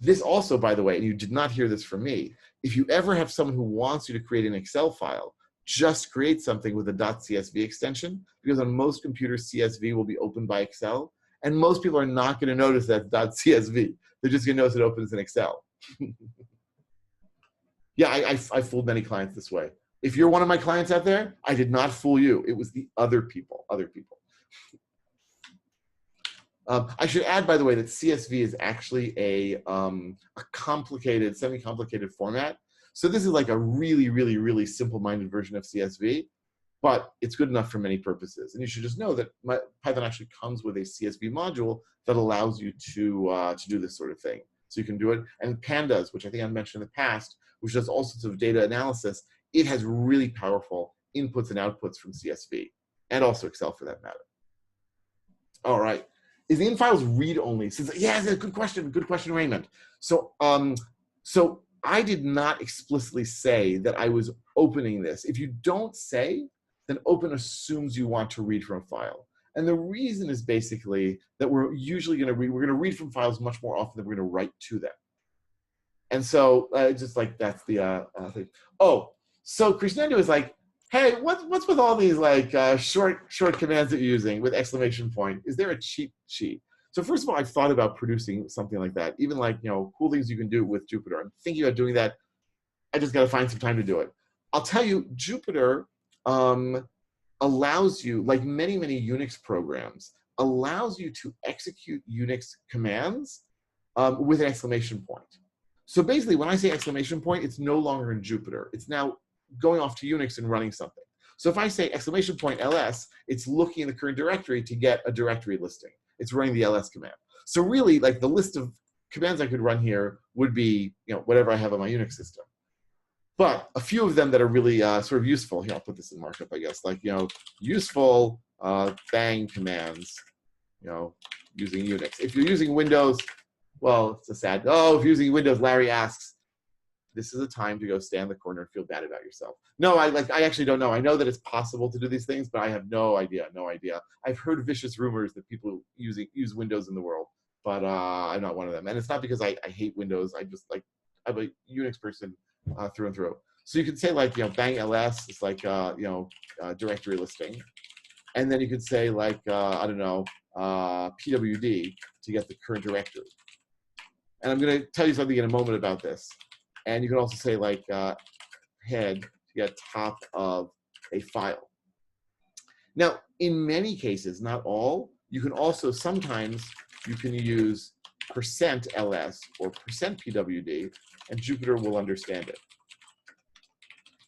This also, by the way, and you did not hear this from me, if you ever have someone who wants you to create an Excel file, just create something with a .csv extension, because on most computers, CSV will be opened by Excel, and most people are not going to notice that .csv. They're just going to notice it opens in Excel. Yeah, I fooled many clients this way. If you're one of my clients out there, I did not fool you. It was the other people, I should add, by the way, that CSV is actually a complicated, semi-complicated format. So this is like a really, really, really simple-minded version of CSV, but it's good enough for many purposes. And you should just know that Python actually comes with a CSV module that allows you to do this sort of thing. So you can do it. And Pandas, which I think I mentioned in the past, which does all sorts of data analysis, it has really powerful inputs and outputs from CSV, and also Excel for that matter. All right. Is the in files read only? Yeah, that's a good question, Raymond. So, so I did not explicitly say that I was opening this. If you don't say, then open assumes you want to read from a file. And the reason is basically that we're usually going to read, we're going to read from files much more often than we're going to write to them. And so just like that's the thing. Oh, so Krishnendu is like, hey, what's with all these like short commands that you're using with exclamation point? Is there a cheat sheet? So first of all, I've thought about producing something like that, even like, you know, cool things you can do with Jupyter. I'm thinking about doing that. I just got to find some time to do it. I'll tell you, Jupyter allows you, like many, many Unix programs, allows you to execute Unix commands with an exclamation point. So basically, when I say exclamation point, it's no longer in Jupyter. It's now going off to Unix and running something. So if I say exclamation point ls, it's looking in the current directory to get a directory listing. It's running the ls command. So really, like the list of commands I could run here would be, you know, whatever I have on my Unix system. But a few of them that are really sort of useful. Here, I'll put this in markup, I guess. Like, you know, useful bang commands, you know, using Unix. If you're using Windows, well, it's a sad, oh, if you're using Windows, Larry asks, this is a time to go stand in the corner and feel bad about yourself. No, I actually don't know. I know that it's possible to do these things, but I have no idea. I've heard vicious rumors that people use Windows in the world, but I'm not one of them. And it's not because I hate Windows. I'm a Unix person through and through. So you could say like, bang ls is like, directory listing. And then you could say like, I don't know, pwd to get the current directory. And I'm going to tell you something in a moment about this. And you can also say like head to get top of a file. Now, in many cases, not all, you can also sometimes you can use %ls or %pwd, and Jupyter will understand it.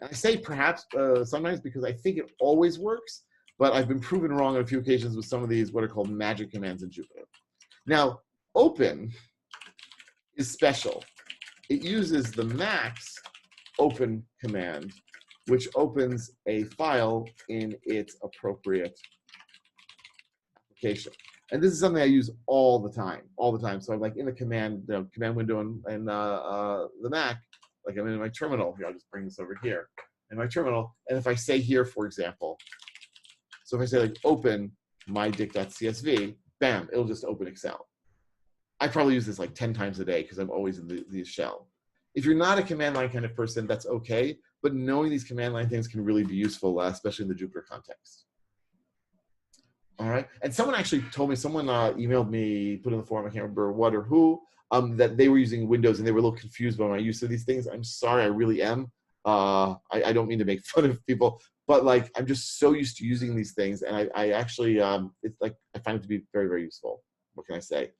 And I say perhaps sometimes because I think it always works, but I've been proven wrong on a few occasions with some of these what are called magic commands in Jupyter. Now, open is special. It uses the max open command, which opens a file in its appropriate application. And this is something I use all the time. So I'm like in the command window in the Mac, like I'm in my terminal. Here, I'll just bring this over here in my terminal. And if I say here, for example, so if I say like open mydict.csv, bam, it'll just open Excel. I probably use this like 10 times a day because I'm always in the shell. If you're not a command line kind of person, that's okay. But knowing these command line things can really be useful, especially in the Jupyter context. All right. And someone actually told me, someone emailed me, put in the forum, I can't remember what or who, that they were using Windows and they were a little confused by my use of these things. I'm sorry, I really am. I don't mean to make fun of people, but like I'm just so used to using these things, and I actually it's like I find it to be very, very useful. What can I say?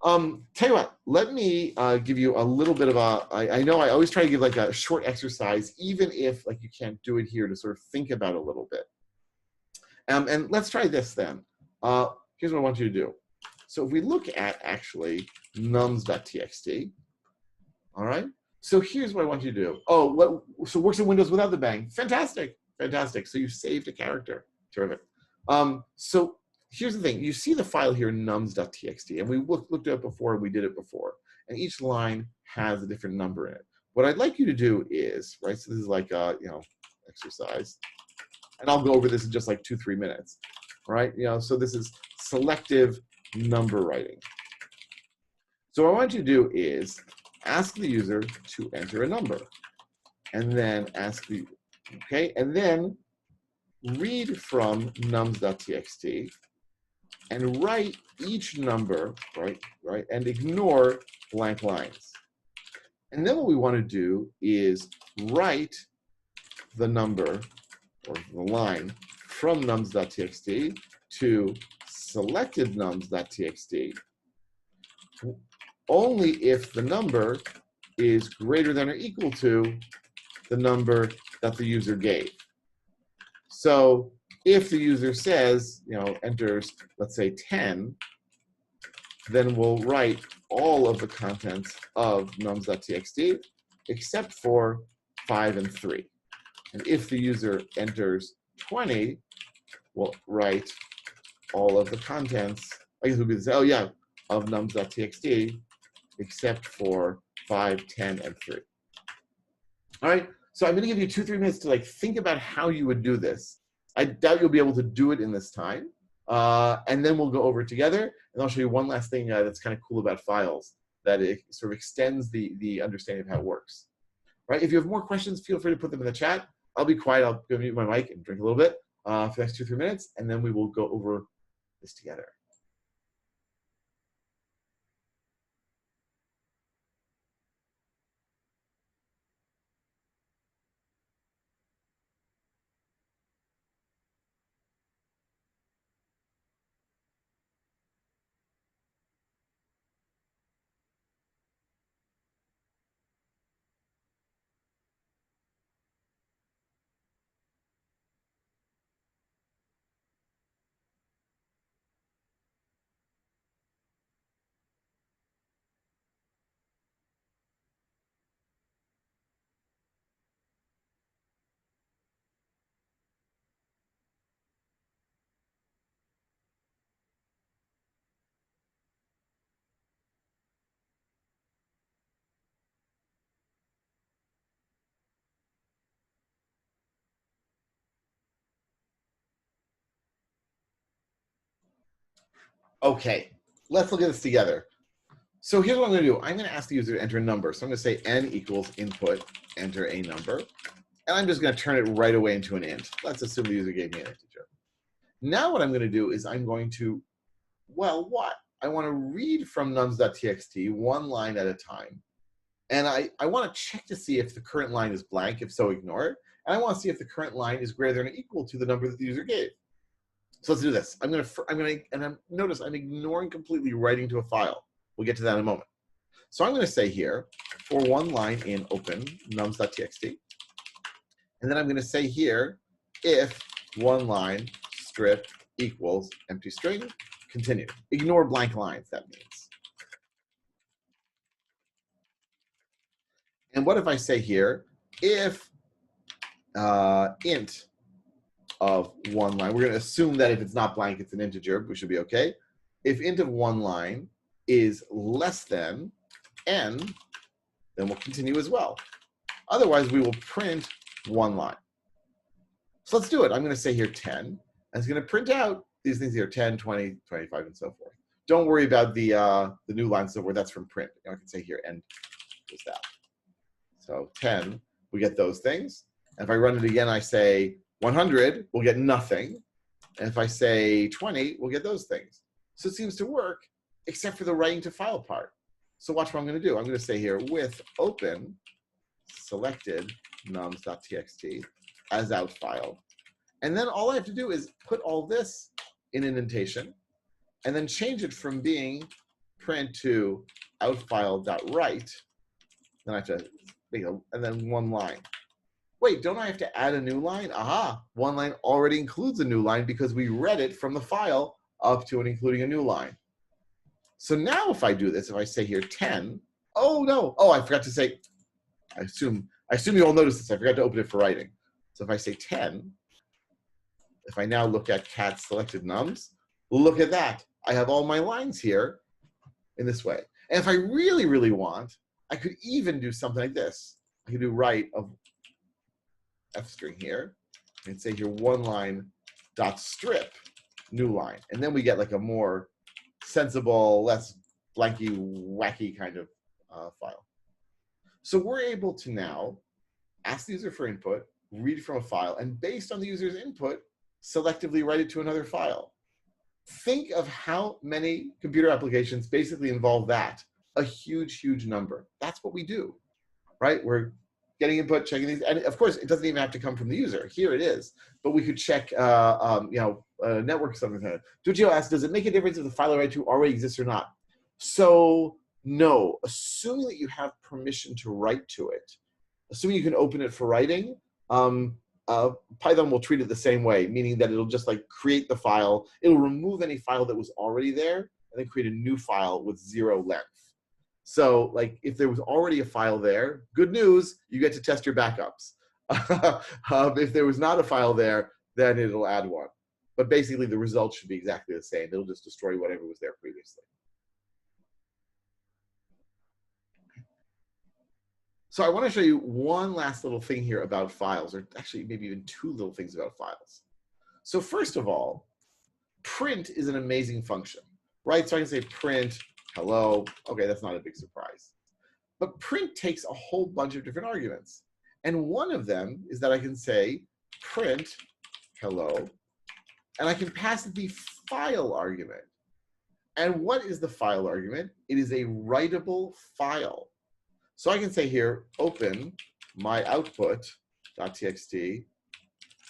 Tell you what, let me give you a little bit of I know I always try to give like a short exercise, even if like you can't do it here, to sort of think about it a little bit. And let's try this then. Here's what I want you to do. So if we look at actually nums.txt, all right? So here's what I want you to do. Oh, so works in Windows without the bang. Fantastic, fantastic. So you saved a character. Terrific. So here's the thing. You see the file here, nums.txt, and we looked at it before, and we did it before. And each line has a different number in it. What I'd like you to do is, right, so this is like a, exercise. And I'll go over this in just like 2-3 minutes, right? So this is selective number writing. So what I want you to do is ask the user to enter a number, and then and then read from nums.txt and write each number, right, and ignore blank lines. And then what we want to do is write the number or the line from nums.txt to selected nums.txt only if the number is greater than or equal to the number that the user gave. So if the user says, enters, let's say 10, then we'll write all of the contents of nums.txt except for 5 and 3. And if the user enters 20, we'll write all of the contents, I guess it would be the same, of nums.txt except for 5, 10, and 3. All right, so I'm gonna give you 2-3 minutes to like think about how you would do this. I doubt you'll be able to do it in this time. And then we'll go over it together, and I'll show you one last thing that's kind of cool about files, that it sort of extends the understanding of how it works. Right, if you have more questions, feel free to put them in the chat. I'll be quiet, I'll go mute my mic and drink a little bit for the next 2-3 minutes, and then we will go over this together. Okay, let's look at this together. So here's what I'm going to do. I'm going to ask the user to enter a number. So I'm going to say n equals input, enter a number. And I'm just going to turn it right away into an int. Let's assume the user gave me an integer. Now what I'm going to do is I'm going to, well, what? I want to read from nums.txt one line at a time. And I want to check to see if the current line is blank. If so, ignore it. And I want to see if the current line is greater than or equal to the number that the user gave. So let's do this. Notice I'm ignoring completely writing to a file. We'll get to that in a moment. So I'm going to say here, for one line in open nums.txt, and then I'm going to say here, if one line strip equals empty string, continue. Ignore blank lines, that means. And what if I say here, if int of one line, we're going to assume that if it's not blank, it's an integer, we should be okay. If int of one line is less than n, then we'll continue as well. Otherwise, we will print one line. So let's do it. I'm going to say here 10, and it's going to print out these things here, 10, 20, 25, and so forth. Don't worry about the new line, so forth. That's from print. I can say here n is that. So 10, we get those things. And if I run it again, I say 100, we'll get nothing. And if I say 20, we'll get those things. So it seems to work, except for the writing to file part. So watch what I'm going to do. I'm going to say here with open selected nums.txt as out file. And then all I have to do is put all this in indentation and then change it from being print to outfile.write. Then I have to, and then one line. Wait, don't I have to add a new line? Aha, one line already includes a new line because we read it from the file up to and including a new line. So now if I do this, if I say here 10, oh no, oh, I forgot to say, I assume you all noticed this, I forgot to open it for writing. So if I say 10, if I now look at cat selected nums, look at that. I have all my lines here in this way. And if I really, really want, I could even do something like this. I could do write of f string here and say here one line dot strip new line. And then we get like a more sensible, less blanky, wacky kind of file. So we're able to now ask the user for input, read from a file, and based on the user's input, selectively write it to another file. Think of how many computer applications basically involve that. A huge, huge number. That's what we do, right? We're getting input, checking these, and of course, it doesn't even have to come from the user. Here it is, but we could check, network something. Duccio asks, does it make a difference if the file I write to already exists or not? So no, assuming that you have permission to write to it, assuming you can open it for writing, Python will treat it the same way, meaning that it'll just like create the file. It'll remove any file that was already there and then create a new file with 0 length. So like if there was already a file there, good news, you get to test your backups. If there was not a file there, then it'll add one. But basically the results should be exactly the same. It'll just destroy whatever was there previously. So I want to show you one last little thing here about files, or actually maybe even two little things about files. So first of all, print is an amazing function, right? So I can say print hello. Okay, that's not a big surprise. But print takes a whole bunch of different arguments. And one of them is that I can say print hello, and I can pass it the file argument. And what is the file argument? It is a writable file. So I can say here, open my output.txt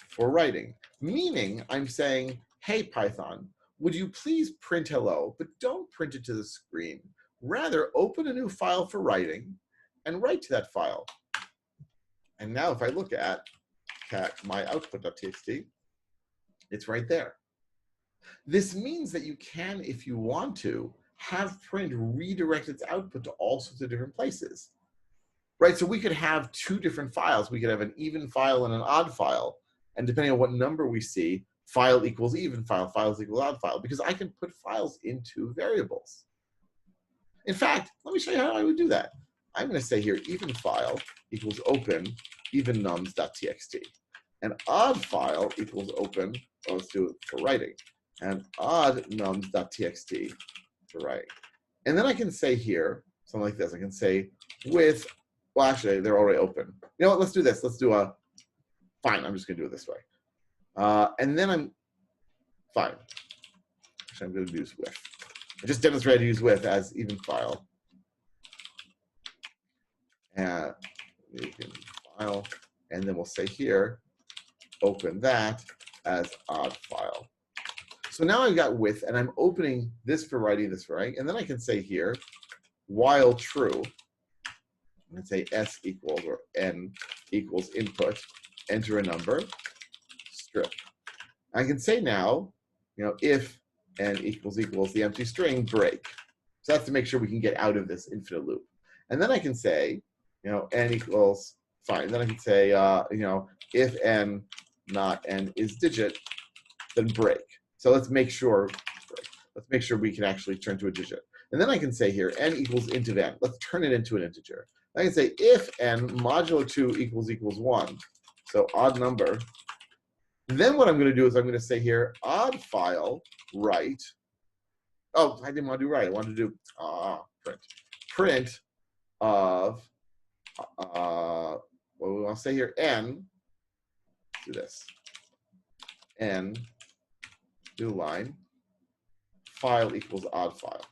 for writing, meaning I'm saying, hey, Python, would you please print hello, but don't print it to the screen. Rather, open a new file for writing and write to that file. And now if I look at my output.txt, it's right there. This means that you can, if you want to, have print redirect its output to all sorts of different places. Right, so we could have two different files. We could have an even file and an odd file. And depending on what number we see, file equals even file, files equal odd file, because I can put files into variables. In fact, let me show you how I would do that. I'm going to say here, even file equals open even nums.txt. And odd file equals open, let's do it for writing, and odd nums.txt for writing. And then I can say here, something like this. I can say with, well, actually, they're already open. You know what? Let's do this. Let's do a, fine, I'm just going to do it this way. And then I'm, fine. Actually, I'm going to use with. I just demonstrated to use with as even file. And you can file. And then we'll say here, open that as odd file. So now I've got with, and I'm opening this for writing, this for writing. And then I can say here, while true, I'm going to say s equals or n equals input, enter a number, strip. I can say now, you know, if n equals the empty string, break. So that's to make sure we can get out of this infinite loop. And then I can say, you know, n equals, fine. Then I can say, you know, if n not n is digit, then break. So let's make sure we can actually turn to a digit. And then I can say here, n equals int of n. Let's turn it into an integer. I can say if n modulo 2 equals 1, so odd number. Then what I'm going to do is I'm going to say here, odd file, write. Oh, I didn't want to do write. I wanted to do print. Print of, well, I'll say here, n, do this, n, new line, file equals odd file.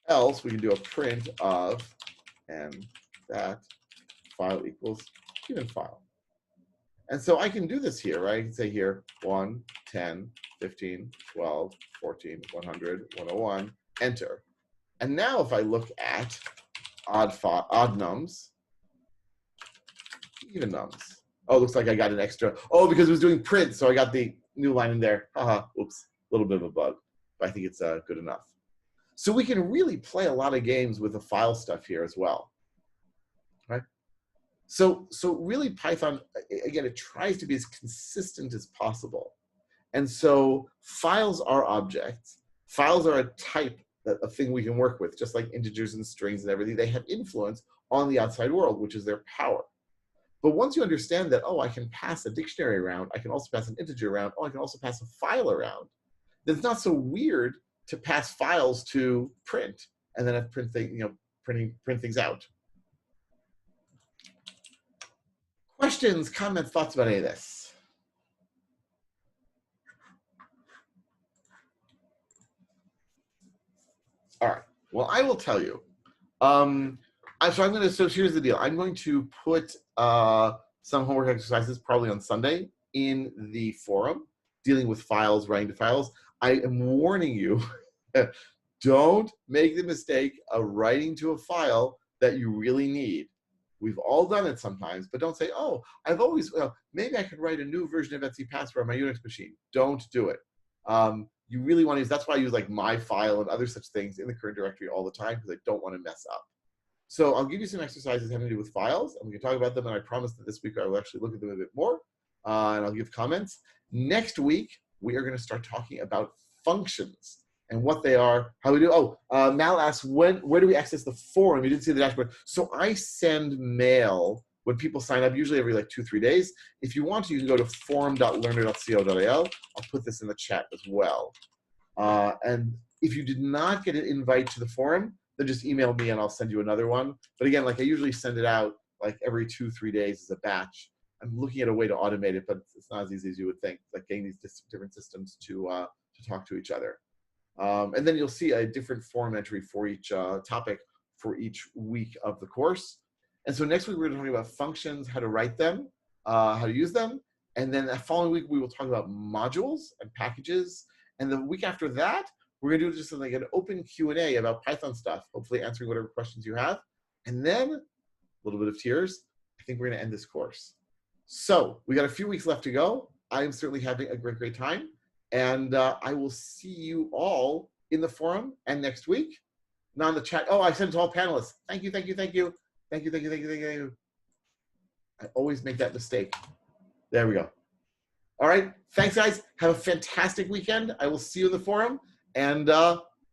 Else, we can do a print of, and that file equals even file. And so I can do this here, right? I can say here 1, 10, 15, 12, 14, 100, 101, enter. And now if I look at odd nums, even nums. Oh, it looks like I got an extra. Oh, because it was doing print, so I got the new line in there. Haha, oops, a little bit of a bug, but I think it's good enough. So we can really play a lot of games with the file stuff here as well, right? So really Python, again, it tries to be as consistent as possible. And so files are objects. Files are a type, a thing we can work with, just like integers and strings and everything. They have influence on the outside world, which is their power. But once you understand that, oh, I can pass a dictionary around, I can also pass an integer around, oh, I can also pass a file around, then it's not so weird to pass files to print and then have print things out. Questions, comments, thoughts about any of this? All right. Well, I will tell you. So here's the deal. I'm going to put some homework exercises probably on Sunday in the forum dealing with files, writing to files. I am warning you, don't make the mistake of writing to a file that you really need. We've all done it sometimes, but don't say, oh, I've always, well, maybe I could write a new version of Etsy Password on my Unix machine. Don't do it. You really want to use, that's why I use like my file and other such things in the current directory all the time, because I don't want to mess up. So I'll give you some exercises having to do with files, and we can talk about them, and I promise that this week I will actually look at them a bit more, and I'll give comments. Next week, we are going to start talking about functions and what they are, how we do. Oh, Mal asks, where do we access the forum? You didn't see the dashboard. So I send mail when people sign up, usually every like 2-3 days. If you want to, you can go to forum.learner.co.il. I'll put this in the chat as well. And if you did not get an invite to the forum, then just email me and I'll send you another one. But again, like I usually send it out like every 2-3 days as a batch. I'm looking at a way to automate it, but it's not as easy as you would think, like getting these different systems to talk to each other. And then you'll see a different forum entry for each topic for each week of the course. And so next week, we're going to talk about functions, how to write them, how to use them. And then the following week, we will talk about modules and packages. And the week after that, we're going to do just like an open Q&A about Python stuff, hopefully answering whatever questions you have. And then a little bit of tears. I think we're going to end this course. So we got a few weeks left to go. I'm certainly having a great time. And I will see you all in the forum and next week. Not in the chat. Oh, I sent it to all panelists. Thank you. I always make that mistake. There we go. All right. Thanks, guys. Have a fantastic weekend. I will see you in the forum. And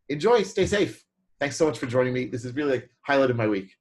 enjoy. Stay safe. Thanks so much for joining me. This has really like highlighted my week.